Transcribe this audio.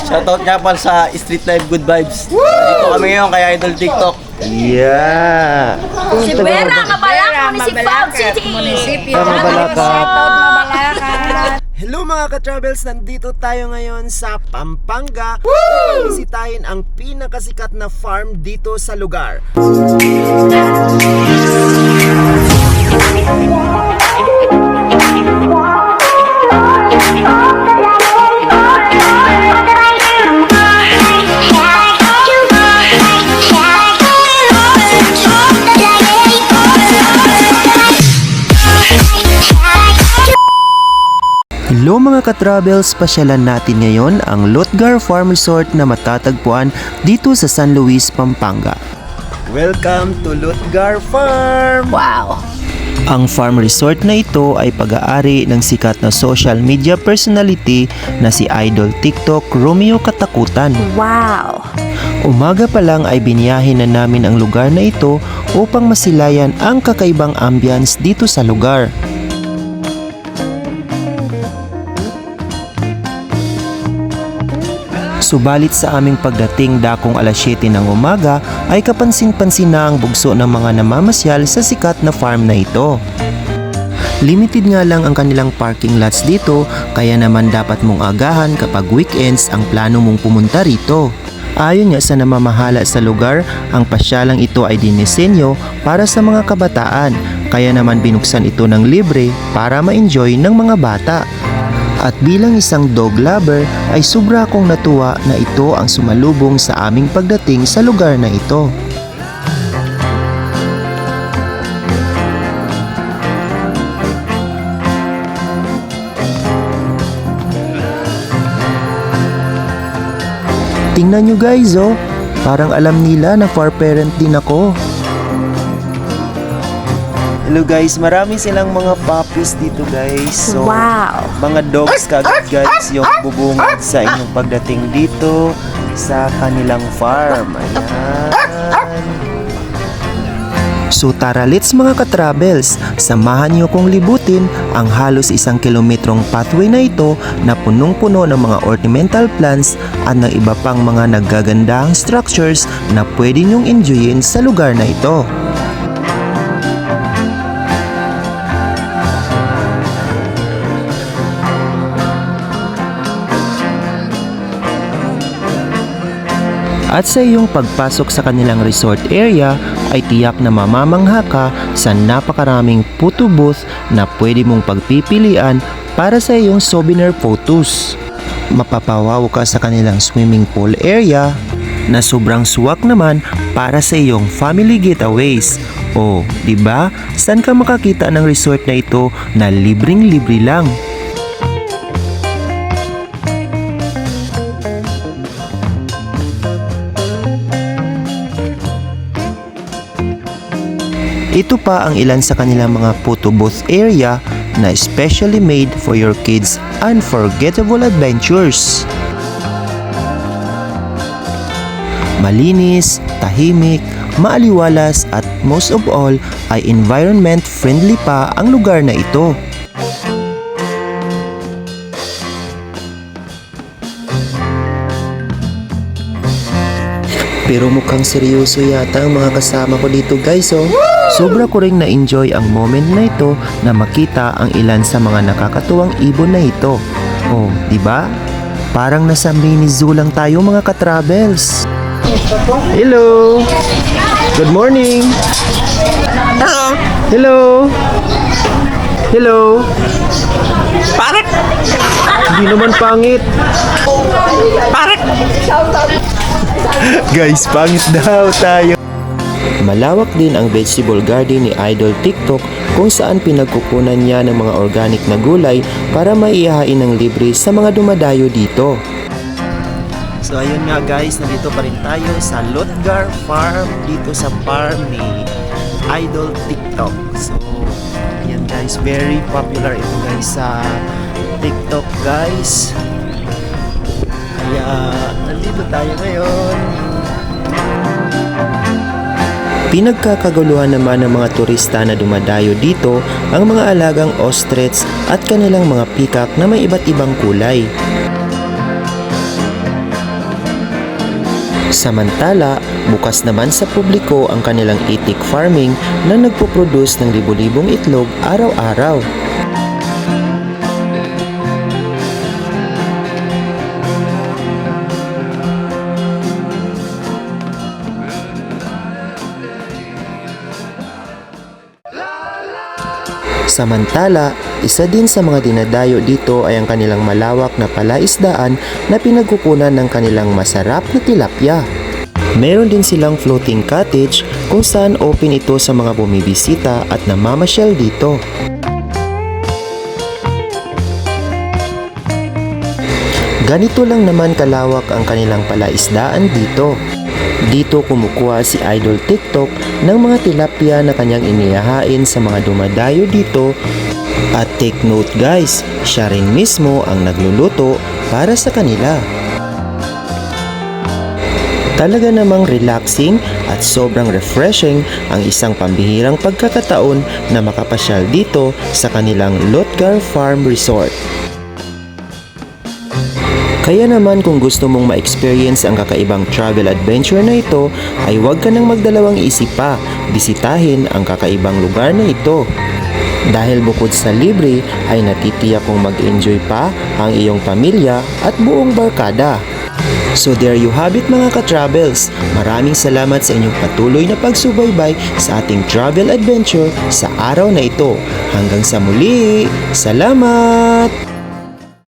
Shoutout nga pala sa Street Life Good Vibes. Dito kami ngayon kay Idol TikTok. Yeah! Si Vera, Mabalak, Municipal City. Mabalaka. Hello mga ka-travels! Nandito tayo ngayon sa Pampanga. Bisitahin ang pinakasikat na farm dito sa lugar. Hello mga ka-travels, pasyalan natin ngayon ang Lutgar Farm Resort na matatagpuan dito sa San Luis, Pampanga. Welcome to Lutgar Farm! Wow. Ang farm resort na ito ay pag-aari ng sikat na social media personality na si Idol TikTok Romeo Katakutan. Wow. Umaga pa lang ay biniyahin na namin ang lugar na ito upang masilayan ang kakaibang ambience dito sa lugar. Subalit sa aming pagdating dakong alas 7 ng umaga ay kapansin-pansin na ang bugso ng mga namamasyal sa sikat na farm na ito. Limited nga lang ang kanilang parking lots dito kaya naman dapat mong agahan kapag weekends ang plano mong pumunta rito. Ayon nga sa namamahala sa lugar, ang pasyalang ito ay dinisenyo para sa mga kabataan kaya naman binuksan ito ng libre para ma-enjoy ng mga bata. At bilang isang dog lover ay sobra akong natuwa na ito ang sumalubong sa aming pagdating sa lugar na ito. Tingnan nyo guys oh, parang alam nila na far parent din ako. Hello guys, marami silang mga puppies dito guys. So, Wow. mga dogs kagad guys yung bubungad sa inyong pagdating dito sa kanilang farm. Ayan. So tara, let's mga ka-travels, samahan niyo kong libutin ang halos 1 kilometrong pathway na ito na punong-puno ng mga ornamental plants at ng iba pang mga naggagandahang structures na pwede niyong enjoyin sa lugar na ito. At sa iyong pagpasok sa kanilang resort area ay tiyak na mamamangha ka sa napakaraming photo booth na pwede mong pagpipilian para sa iyong souvenir photos. Mapapawaw ka sa kanilang swimming pool area na sobrang suwak naman para sa iyong family getaways. O, di ba? Saan ka makakita ng resort na ito na libreng-libre lang? Ito pa ang ilan sa kanilang mga photo booth area na specially made for your kids' unforgettable adventures. Malinis, tahimik, maaliwalas at most of all ay environment friendly pa ang lugar na ito. Pero mukhang seryoso yata ang mga kasama ko dito guys oh. Sobra ko ring na-enjoy ang moment na ito na makita ang ilan sa mga nakakatuwang ibon na ito. Oh, di ba? Parang nasa mini zoo lang tayo mga ka-travels. Hello! Good morning! Hello! Hello! Parek! Hindi naman pangit! Parek! Guys, pangit daw tayo. Malawak din ang vegetable garden ni Idol TikTok kung saan pinagkukunan niya ng mga organic na gulay para maihain ng libre sa mga dumadayo dito. So ayun nga guys, nandito pa rin tayo sa Lutgar Farm dito sa farm ni Idol TikTok. So ayan guys, very popular ito guys sa TikTok guys. Kaya nandito tayo ngayon. Pinagkakaguluhan naman ng mga turista na dumadayo dito ang mga alagang ostrich at kanilang mga peacock na may iba't ibang kulay. Samantala, bukas naman sa publiko ang kanilang itik farming na nagpo-produce ng libo-libong itlog araw-araw. Samantala, isa din sa mga dinadayo dito ay ang kanilang malawak na palaisdaan na pinagkukunan ng kanilang masarap na tilapia. Meron din silang floating cottage kung saan open ito sa mga bumibisita at namamasyal dito. Ganito lang naman kalawak ang kanilang palaisdaan dito. Dito kumukuha si Idol TikTok ng mga tilapia na kanyang inihahain sa mga dumadayo dito. At take note guys, siya rin mismo ang nagluluto para sa kanila. Talaga namang relaxing at sobrang refreshing ang isang pambihirang pagkakataon na makapasyal dito sa kanilang Lotgar Farm Resort. Kaya naman kung gusto mong ma-experience ang kakaibang travel adventure na ito, ay huwag ka nang magdalawang isip pa, bisitahin ang kakaibang lugar na ito. Dahil bukod sa libre, ay natitiyak kong mag-enjoy pa ang iyong pamilya at buong barkada. So there you have it mga ka-travels. Maraming salamat sa inyong patuloy na pagsubaybay sa ating travel adventure sa araw na ito. Hanggang sa muli, salamat!